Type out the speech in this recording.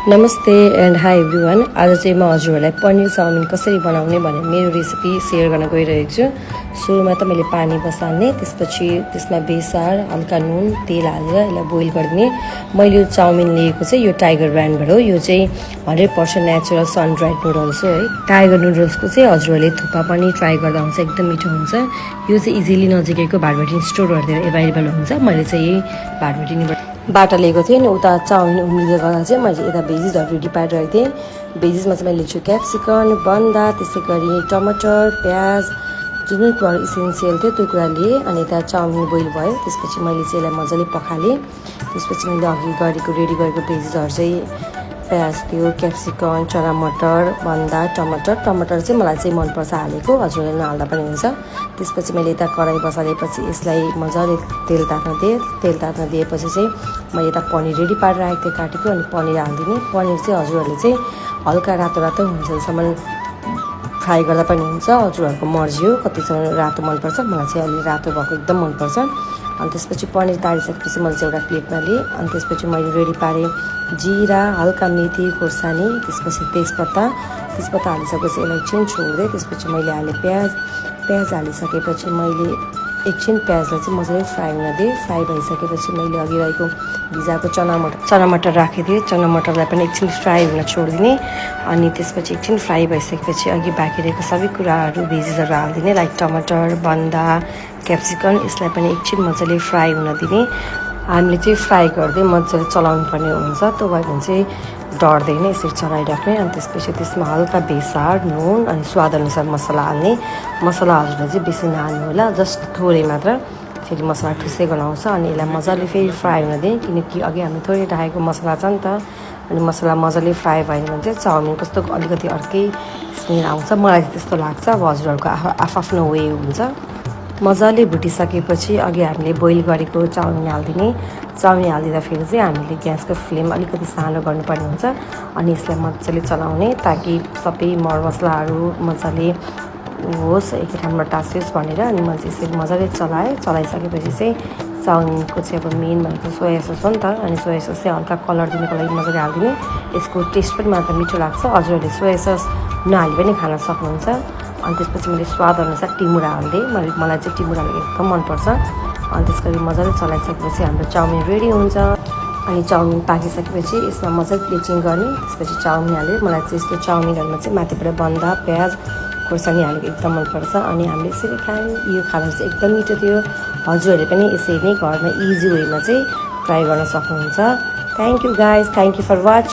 नमस्ते and high everyone. आज चाहिँ म हजुरहरूलाई पनिर चाउमिन कसरी बनाउने भनेर मेरो रेसिपी सेयर गर्न गइरहेको छु। सुरुमा त मैले पानी बसाल्ने, त्यसपछि त्यसमा बेसार, हल्का नुन, तेल हालेर यसलाई बोइल गरिदिने। मैले यो चाउमिन लिएको चाहिँ यो टाइगर ब्रान्डबाट हो। यो चाहिँ 100% नेचुरल सन ड्राइड नुडल्स हो है। टाइगर नुडल्सको चाहिँ हजुरहरूले थुक्पा पनि ट्राई गर्दा हुन्छ, एकदम मिठो हुन्छ। यो चाहिँ इजिली नजिकैको भाटभेटिनी स्टोरहरूतिर एभाइलेबल हुन्छ। मैले चाहिँ यही भाटभेटिनीबाट लिएको थिएँ नि। उता चाउमिन उम्लिँदै गर्दा चाहिँ मैले यता भेजिसहरू रेडी पारिरहेको थिएँ। भेजिसमा चाहिँ मैले लिन्छु क्याप्सिकम, बन्दा, त्यसै गरी टमाटर, प्याज, जुन जुन कुराहरू इसेन्सियल थियो त्यो कुरा लिएँ। अनि यता चाउमिन बोइल भयो, त्यसपछि मैले चाहिँ यसलाई मजाले पखालेँ। त्यसपछि मैले अघि रेडी गरेको भेजिसहरू चाहिँ प्याज थियो, क्याप्सिकम, चना मटर, बन्दा, टमाटर चाहिँ मलाई चाहिँ मनपर्छ हालेको, हजुरले नहाल्दा पनि हुन्छ। त्यसपछि मैले यता कराई बसालेपछि यसलाई मजाले तेल तात्न दिएपछि चाहिँ मैले यता पनिर रेडी पारेर राखेको थिएँ काटेको। अनि पनिर हालिदिने। पनिर चाहिँ हजुरहरूले चाहिँ हल्का रातो हुन्छसम्म फ्राई गर्दा पनि हुन्छ, हजुरहरूको मर्जी हो कतिसम्म रातो मनपर्छ। मलाई चाहिँ अलि रातो भएको एकदम मनपर्छ। अनि त्यसपछि पनिर तारिसकेपछि मैले चाहिँ एउटा प्लेटमा लिएँ। अनि त्यसपछि मैले रेडी पारेँ जिरा, हल्का मेथी खोर्सानी, त्यसपछि तेजपत्ता हालिसकेपछि यसलाई एकछिन छोडिदिएँ। त्यसपछि मैले हालेँ प्याज हालिसकेपछि मैले एकछिन प्याजलाई चाहिँ मजाले फ्राई हुन दिएँ। फ्राई भइसकेपछि मैले अघि रहेको भिजाएको चना मटर राखिदिएँ। चना मटरलाई पनि एकछिन फ्राई हुन छोडिदिने। अनि त्यसपछि एकछिन फ्राई भइसकेपछि अघि बाँकी रहेको सबै कुराहरू भेजिसहरू हालिदिने, लाइक टमाटर, बन्दा, क्याप्सिकम। यसलाई पनि एकछिन मजाले फ्राई हुन दिने। हामीले चाहिँ फ्राई गर्दै मजाले चलाउनु पर्ने हुन्छ, त्यो भयो भने चाहिँ डढ्दैन, यसरी चलाइराख्ने। अनि त्यसपछि त्यसमा हल्का बेसार, नुन अनि स्वादअनुसार मसला हाल्ने। मसला हजुरले चाहिँ बेसी नहाल्नु होला, जस्ट थोरै मात्र, फेरि मसला ठुसै गनाउँछ। अनि यसलाई मजाले फेरि फ्राई हुन दिएँ, किनकि अघि हामी थोरै राखेको मसला छ नि त। अनि मसला मजाले फ्राई भयो भने चाहिँ चाउमिन कस्तो अलिकति अर्कै स्मेल आउँछ, मलाई चाहिँ त्यस्तो लाग्छ। अब हजुरहरूको आफ्नो वे हुन्छ। मजाले भुटिसकेपछि अघि हामीले बोइल गरेको चाउमिन हालिदिने। चाउमिन हालिदिँदाखेरि चाहिँ हामीले ग्यासको फ्लेम अलिकति सानो गर्नुपर्ने हुन्छ। अनि यसलाई मजाले चलाउने ताकि सबै मरमसलाहरू मजाले होस्, एक ठाउँमा टाँसियोस् भनेर। अनि मैले चाहिँ यसरी मजाले चलाइसकेपछि चाहिँ चाउमिनको चाहिँ अब मेन भनेको सोया सस हो नि त। अनि सोया सस चाहिँ हल्का कलर दिनको लागि मजाले हालिदिने। यसको टेस्ट पनि मलाई त मिठो लाग्छ, हजुरहरूले सोया सस नहाली पनि खान सक्नुहुन्छ। अनि त्यसपछि मैले स्वादअनुसार टिमुरा हालिदिएँ, मलाई चाहिँ टिमुरा एकदम मनपर्छ। अनि त्यस गरी मजाले चलाइसकेपछि हाम्रो चाउमिन रेडी हुन्छ। अनि चाउमिन पाकिसकेपछि यसमा मजाले प्लेटिङ गर्ने, त्यसपछि चाउमिन हालेँ। मलाई चाहिँ यस्तो चाउमिनहरूमा चाहिँ माथिबाट बन्दा, प्याज, खोर्सानी हालेको एकदम मनपर्छ। अनि हामीले यसरी खायौँ, यो खाना चाहिँ एकदम मिठो थियो। हजुरहरूले पनि यसरी नै घरमा इजी वेमा चाहिँ ट्राई गर्न सक्नुहुन्छ। Thank you guys, thank you for watching.